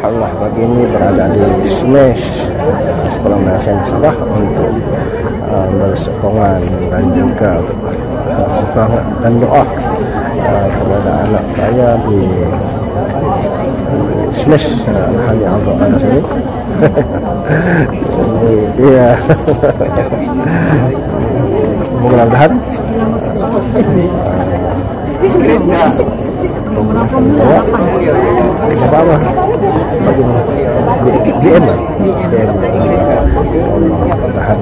Allah pagi ini berada di Smash Sekolah Menengah Sains Sabah untuk bersokongan dan juga dan doa kepada anak saya di Smash Al-Hali Al-Doa sini. Dia mudah-mudahan apa BM mudah-mudahan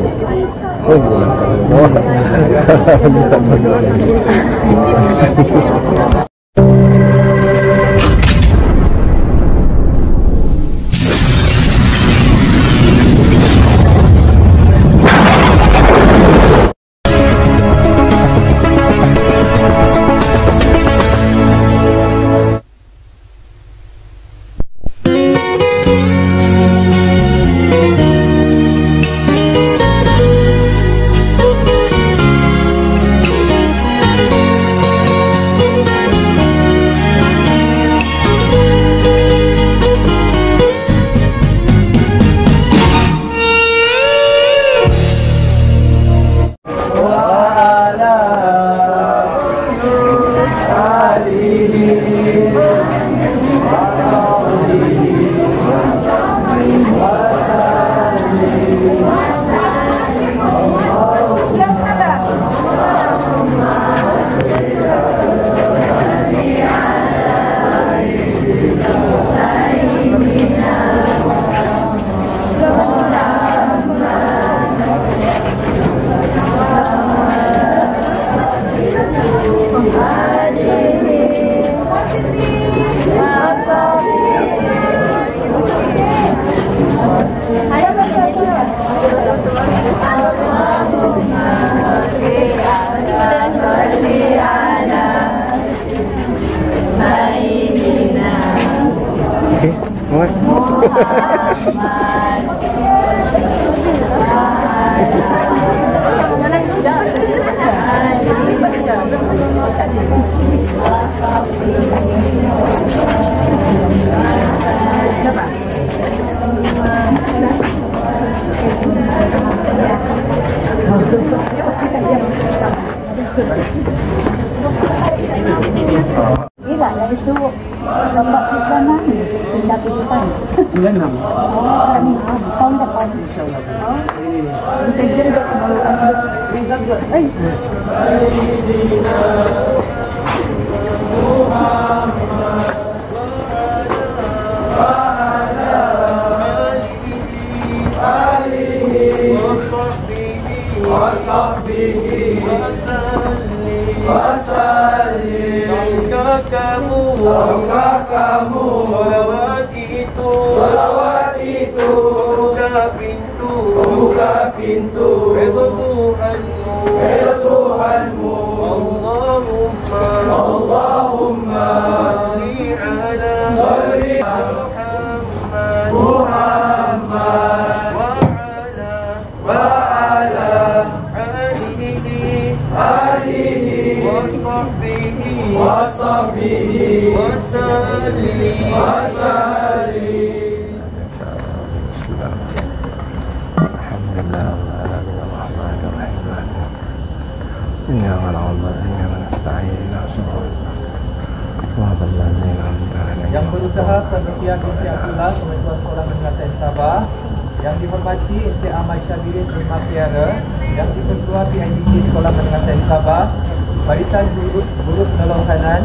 bulan 6 tahun depan insyaAllah. Saya kira dah kemaluan result good. Salawat itu buka pintu redha Tuhanmu. Allahumma salli ala Muhammad wa ala alihi wa sahbihi wa sallim. Yang berusaha penelitian Insyaallah Kementerian Sekolah Menengah Sains Sabah, yang dihormati Encik Ahmad Syabirin Khidmat Tiara, yang di-Ketua PIDP Sekolah Menengah Sains Sabah, barisan guru penolong kanan,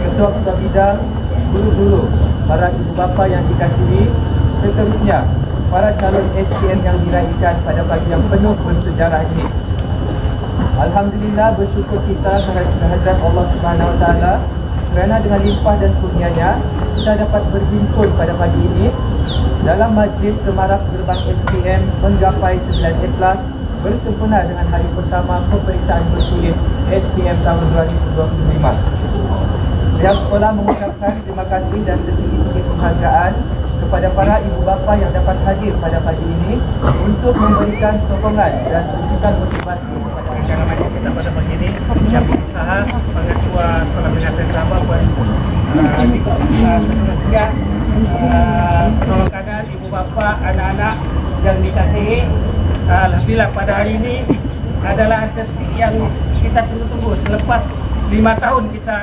ketua-ketua bidang, guru-guru, para ibu bapa yang dikasihi, seterusnya para calon SPM yang diraihkan pada pagi yang penuh bersejarah ini. Alhamdulillah, bersyukur kita kehadirat Allah Subhanahu Wa Taala kerana dengan limpah dan kurnianya kita dapat berhimpun pada pagi ini dalam majlis semarak gerbang SPM menggapai 9 ikhlas bersempena dengan hari pertama pemeriksaan bertulis SPM tahun 2025. Pihak sekolah mengucapkan terima kasih dan setinggi-tinggi penghargaan kepada para ibu bapa yang dapat hadir pada pagi ini untuk memberikan sokongan dan suntikan motivasi kepada acara majlis kita pada pagi ini. Yang berusaha pengetua Sekolah Menengah Sains Sabah buat seterusnya bapa, anak-anak yang dikasihi. Alhamdulillah pada hari ini adalah detik yang kita tunggu-tunggu selepas 5 tahun kita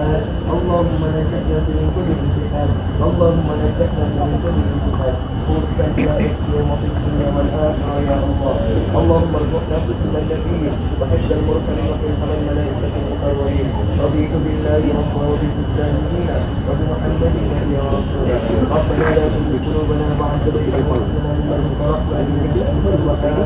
الامتحان اللهم نجحنا من كل امتحان اللهم نجحنا من كل امتحان فرصة لا يكفي في الدنيا والآخرة يا الله اللهم ارزقنا حسن النبي وحفظ المرسلين وحفظ الملائكة المقربين رضيت بالله ربا وبالإسلام دينا وبمحمد نبيا ورسولا ربنا لا تزغ قلوبنا بعد إذ هديتنا من لدنك رحمة إنك أنت الوهاب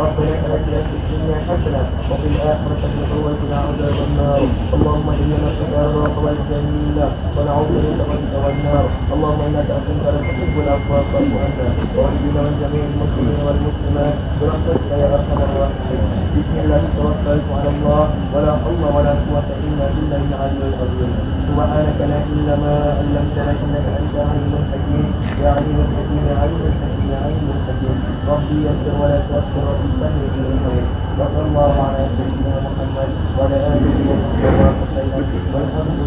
ربنا آتنا في الدنيا حسنة وفي الآخرة حسنة وقنا عذاب النار اللهم إنا نسألك الرضا والجنة ونعوذ بك من والنار اللهم إنك أنت لا تحب العفو فاعف عنا وارجنا من جميع المسلمين والمسلمات برحمتك يا أرحم الراحمين بسم الله توكلت على الله ولا حول ولا قوة إلا بالله العلي العظيم سبحانك لا علم ما علمتنا إنك أنت عليم حكيم يا عليم الحكيم يا عليم الحكيم يا عليم الحكيم ربي يسر ولا تؤثر ربي سهل في الخير وصلى الله على سيدنا محمد وعلى آله وصحبه وسلم والحمد